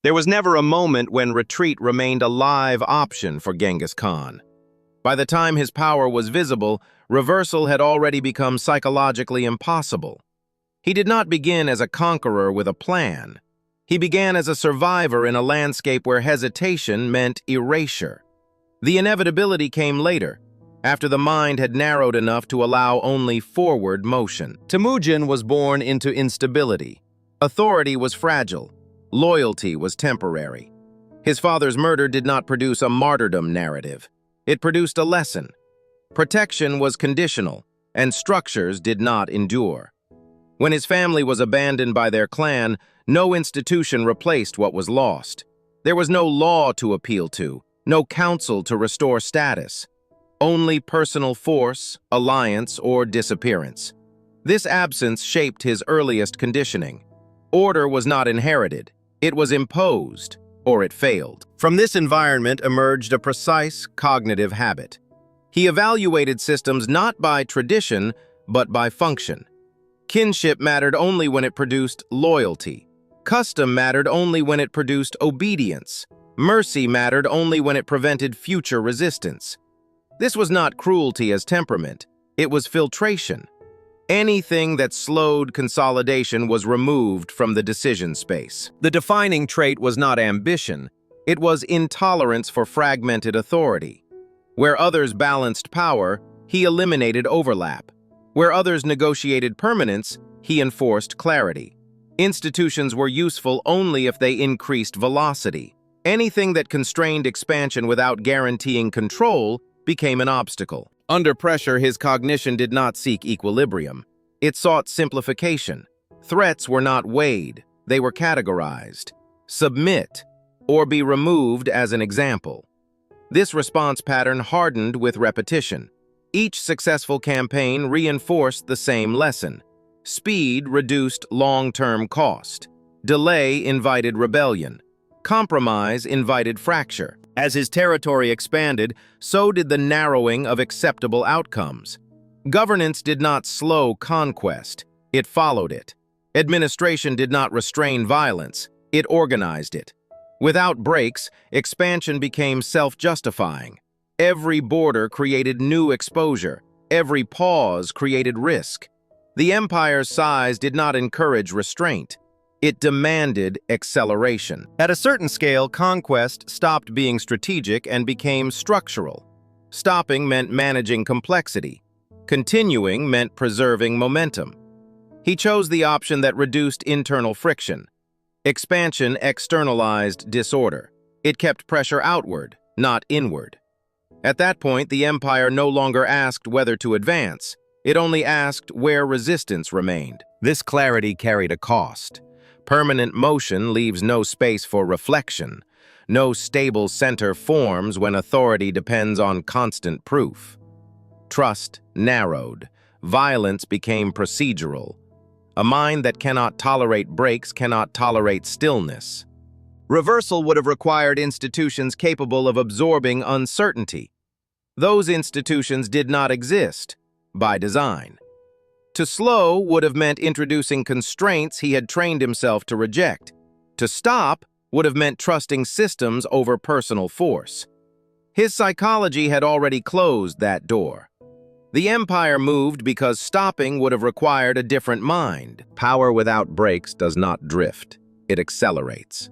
There was never a moment when retreat remained a live option for Genghis Khan. By the time his power was visible, reversal had already become psychologically impossible. He did not begin as a conqueror with a plan. He began as a survivor in a landscape where hesitation meant erasure. The inevitability came later, after the mind had narrowed enough to allow only forward motion. Temujin was born into instability. Authority was fragile. Loyalty was temporary. His father's murder did not produce a martyrdom narrative. It produced a lesson. Protection was conditional, and structures did not endure. When his family was abandoned by their clan, no institution replaced what was lost. There was no law to appeal to, no council to restore status. Only personal force, alliance, or disappearance. This absence shaped his earliest conditioning. Order was not inherited. It was imposed, or it failed. From this environment emerged a precise cognitive habit. He evaluated systems not by tradition, but by function. Kinship mattered only when it produced loyalty. Custom mattered only when it produced obedience. Mercy mattered only when it prevented future resistance. This was not cruelty as temperament. It was filtration. Anything that slowed consolidation was removed from the decision space. The defining trait was not ambition. It was intolerance for fragmented authority. Where others balanced power, he eliminated overlap. Where others negotiated permanence, he enforced clarity. Institutions were useful only if they increased velocity. Anything that constrained expansion without guaranteeing control became an obstacle. Under pressure, his cognition did not seek equilibrium. It sought simplification. Threats were not weighed, they were categorized. Submit, or be removed as an example. This response pattern hardened with repetition. Each successful campaign reinforced the same lesson. Speed reduced long-term cost. Delay invited rebellion. Compromise invited fracture. As his territory expanded, so did the narrowing of acceptable outcomes. Governance did not slow conquest, it followed it. Administration did not restrain violence, it organized it. Without breaks, expansion became self-justifying. Every border created new exposure, every pause created risk. The empire's size did not encourage restraint. It demanded acceleration. At a certain scale, conquest stopped being strategic and became structural. Stopping meant managing complexity. Continuing meant preserving momentum. He chose the option that reduced internal friction. Expansion externalized disorder. It kept pressure outward, not inward. At that point, the empire no longer asked whether to advance. It only asked where resistance remained. This clarity carried a cost. Permanent motion leaves no space for reflection. No stable center forms when authority depends on constant proof. Trust narrowed. Violence became procedural. A mind that cannot tolerate breaks cannot tolerate stillness. Reversal would have required institutions capable of absorbing uncertainty. Those institutions did not exist, by design. To slow would have meant introducing constraints he had trained himself to reject. To stop would have meant trusting systems over personal force. His psychology had already closed that door. The empire moved because stopping would have required a different mind. Power without brakes does not drift, it accelerates.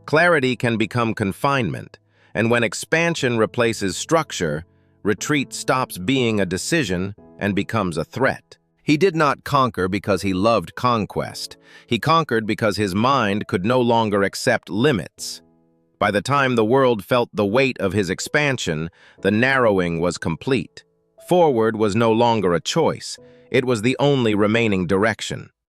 Clarity can become confinement, and when expansion replaces structure, retreat stops being a decision and becomes a threat. He did not conquer because he loved conquest. He conquered because his mind could no longer accept limits. By the time the world felt the weight of his expansion, the narrowing was complete. Forward was no longer a choice. It was the only remaining direction.